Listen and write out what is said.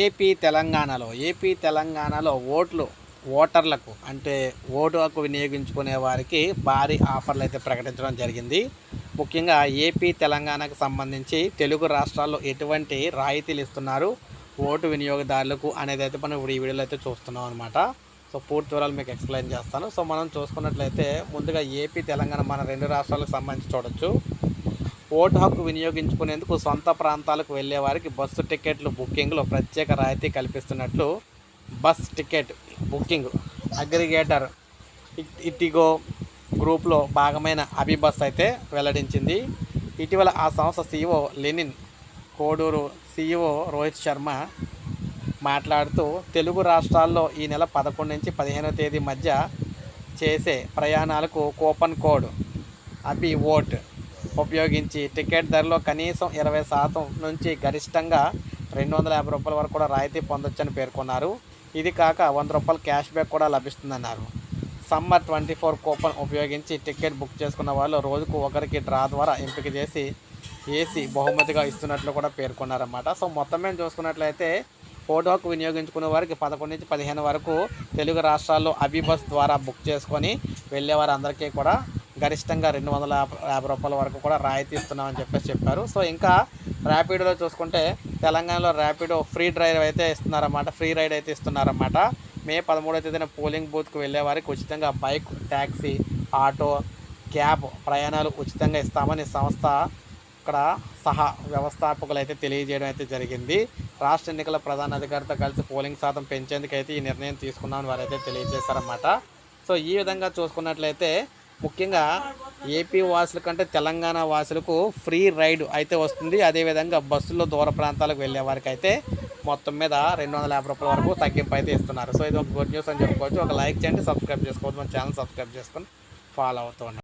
AP తెలంగాణలో ఓటర్లకు అంటే ఓటు హక్కు వినియోగించుకునే వారికి భారీ ఆఫర్లు అయితే ప్రకటించడం జరిగింది. ముఖ్యంగా ఏపీ తెలంగాణకు సంబంధించి తెలుగు రాష్ట్రాల్లో ఎటువంటి రాయితీలు ఇస్తున్నారు ఓటు వినియోగదారులకు అనేది అయితే మనం ఇప్పుడు ఈ వీడియోలో అయితే చూస్తున్నాం అనమాట. సో పూర్తి వివరాలు మీకు ఎక్స్ప్లెయిన్ చేస్తాను. సో మనం చూసుకున్నట్లయితే ముందుగా ఏపీ తెలంగాణ మన రెండు రాష్ట్రాలకు సంబంధించి చూడొచ్చు. ఓటు హక్కు వినియోగించుకునేందుకు సొంత ప్రాంతాలకు వెళ్ళే వారికి బస్సు టికెట్లు బుకింగ్లో ప్రత్యేక రాయితీ కల్పిస్తున్నట్లు బస్ టికెట్ బుకింగ్ అగ్రిగేటర్ ఇటిగో గ్రూప్లో భాగమైన అభిబస్ అయితే వెల్లడించింది. ఇటీవల ఆ సంస్థ సీఈఓ లెనిన్ కోడూరు సీఈఓ రోహిత్ శర్మ మాట్లాడుతూ తెలుగు రాష్ట్రాల్లో ఈ నెల 11 నుంచి 15వ తేదీ మధ్య చేసే ప్రయాణాలకు కూపన్ కోడ్ అభి ఓట్ ఉపయోగించి టికెట్ ధరలో కనీసం 20% నుంచి గరిష్టంగా ₹250 వరకు కూడా రాయితీ పొందొచ్చని పేర్కొన్నారు. ఇది కాక ₹100 క్యాష్ బ్యాక్ కూడా లభిస్తుందన్నారు. సమ్మర్ 24 కూపన్ ఉపయోగించి టికెట్ బుక్ చేసుకున్న వాళ్ళు రోజుకు ఒకరికి డ్రా ద్వారా ఎంపిక చేసి ఏసీ బహుమతిగా ఇస్తున్నట్లు కూడా పేర్కొన్నారన్నమాట. సో మొత్తం మేము చూసుకున్నట్లయితే ఓటు హక్కు వినియోగించుకునే వారికి 11 నుంచి 15 వరకు తెలుగు రాష్ట్రాల్లో అభిబస్ ద్వారా బుక్ చేసుకొని వెళ్ళే వారందరికీ కూడా గరిష్టంగా ₹250 వరకు కూడా రాయితీ ఇస్తున్నామని చెప్పారు. సో ఇంకా ర్యాపిడోలో చూసుకుంటే తెలంగాణలో ర్యాపిడో ఫ్రీ డ్రైవ్ అయితే ఇస్తున్నారన్నమాట. ఫ్రీ రైడ్ అయితే ఇస్తున్నారన్నమాట. మే 13వ తేదీన పోలింగ్ బూత్కు వెళ్ళే వారికి ఉచితంగా బైక్, ట్యాక్సీ, ఆటో, క్యాబ్ ప్రయాణాలు ఉచితంగా ఇస్తామని సంస్థ ఇక్కడ వ్యవస్థాపకులు అయితే తెలియజేయడం అయితే జరిగింది. రాష్ట్ర ఎన్నికల ప్రధాన అధికారితో కలిసి పోలింగ్ శాతం పెంచేందుకైతే ఈ నిర్ణయం తీసుకున్నామని వారైతే తెలియజేశారన్నమాట. సో ఈ విధంగా చూసుకున్నట్లయితే ముఖ్యంగా ఏపీ వాసుల కంటే తెలంగాణ వాసులకు ఫ్రీ రైడ్ అయితే వస్తుంది. అదేవిధంగా బస్సుల్లో దూర ప్రాంతాలకు వెళ్ళే వారికి అయితే మొత్తం మీద ₹250 వరకు తగ్గింపు అయితే ఇస్తున్నారు. సో ఇది ఒక గుడ్ న్యూస్ అని చెప్పుకోవచ్చు. ఒక లైక్ చేయండి, సబ్స్క్రైబ్ చేసుకోవద్దు, మన ఛానల్ సబ్స్క్రైబ్ చేసుకొని ఫాలో అవుతూ ఉండండి.